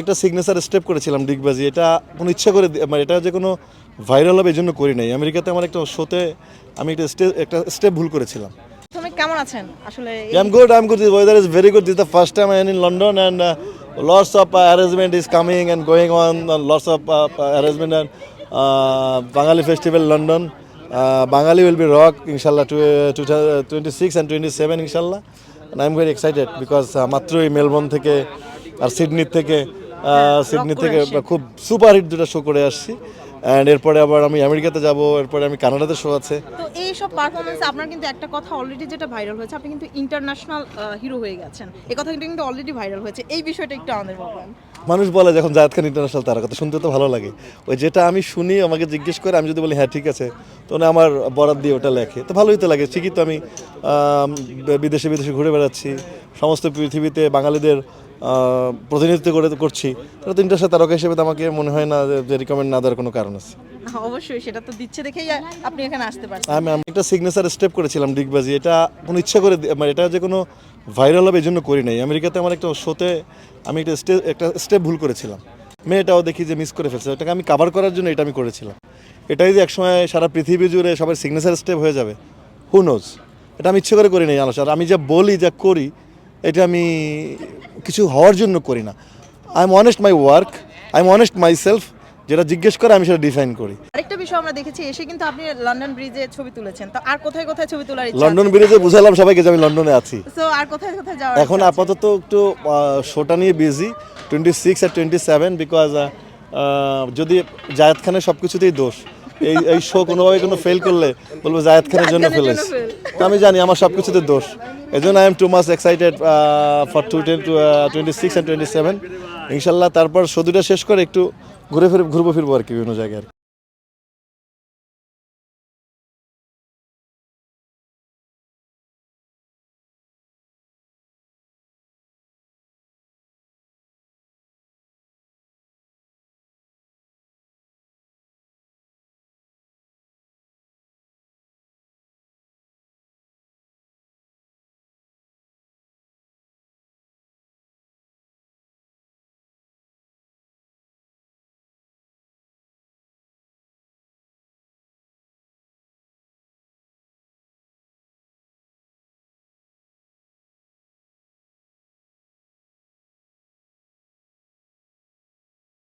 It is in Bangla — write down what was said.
একটা সিগনেচার স্টেপ করেছিলাম ডিগবাজি, এটা কোনো ইচ্ছা করে মানে এটা যে কোনো ভাইরাল হবে এই জন্য করি নাই। আমেরিকাতে আমার একটা শোতে আমি একটা স্টেপ ভুল করেছিলাম। তুমি কেমন আছেন আসলে? I'm good. The weather is very good. This is the first time I am in London, and lots of arrangement is coming and going on. Lots of arrangement and Bangali Festival London. Bangali will be rock, inshallah, to 26 and 27, inshallah. And I'm very excited because মাত্রই মেলবোর্ন থেকে আর সিডনি থেকে খুব সুপার হিট দুটো শো করে আসছি। অ্যান্ড এরপরে আবার আমি আমেরিকাতে যাব, এরপরে আমি কানাডাতে শো আছে। তো এই সব পারফরমেন্সে আপনার কিন্তু একটা কথা অলরেডি যেটা ভাইরাল হয়েছে, আপনি কিন্তু ইন্টারন্যাশনাল হিরো হয়ে গেছেন। এই কথা কিন্তু অলরেডি ভাইরাল হয়েছে, এই বিষয়টা একটু আমাদের বলবেন। মানুষ বলে যখন জায়েদ খান ইন্টারন্যাশনাল তারা, কথা শুনতে তো ভালো লাগে। ওই যেটা আমি শুনি আমাকে জিজ্ঞেস করে, আমি যদি বলি হ্যাঁ ঠিক আছে, তো উনি আমার বরাত দিয়ে ওটা লেখে, তো ভালোই তো লাগে। ঠিকই তো আমি বিদেশে ঘুরে বেড়াচ্ছি, সমস্ত পৃথিবীতে বাঙালিদের প্রতিনিধিত্ব করছি, তাহলে তো ইন্টারন্যাশনাল তারকা হিসেবে তো আমাকে মনে হয় না যে রিকমেন্ড না দেওয়ার কোনো কারণ আছে। অবশ্যই সেটা তো দিচ্ছে দেখেই আপনি এখানে আসতে পারছেন। আমি একটা সিগনেচার স্টেপ করেছিলাম ডিগবাজি, এটা কোনো ইচ্ছা করে মানে এটা যে কোনো ভাইরাল হবে এই জন্য করি নাই। আমেরিকাতে আমার একটা শোতে আমি একটা স্টেপ ভুল করেছিলাম, মেয়েটাও দেখি যে মিস করে ফেলছে, ওটাকে আমি কাভার করার জন্য এটা আমি করেছিলাম। এটাই যে একসময় সারা পৃথিবী জুড়ে সবার সিগনেচার স্টেপ হয়ে যাবে, হু নোজ। এটা আমি ইচ্ছে করে করি নাই আলোচনা, আমি যা বলি যা করি এটা আমি কিছু হওয়ার জন্য করি না। I am honest my work, I am honest my self. যেটা জিজ্ঞেস করে আমি সেটা ডিফাইন করি। আরেকটা বিষয় আমরা দেখেছি, এসে কিন্তু আপনি লন্ডন ব্রিজে ছবি তুলেছেন, তো আর কোথায় কোথায় ছবি তোলার ইচ্ছা? লন্ডন ব্রিজে বুঝালাম সবাইকে যে আমি লন্ডনে আছি। সো আর কোথায় কোথায় যাওয়ার এখন আপাতত একটু শোটা নিয়ে বিজি, 26 আর 27, বিকজ যদি জায়েদ খানের সব কিছুতেই দোষ, এই শো কোনোভাবে কোনো ফেল করলে বলবো জায়েদ খানের জন্য ফেলেছি। তো আমি জানি আমার সব কিছুতে দোষ, এই জন্য I am too much excited for 26 and 27 ইনশাল্লাহ। তারপর শো দুটা শেষ করে একটু ঘুরবো ফিরবো আর কি বিভিন্ন জায়গায়।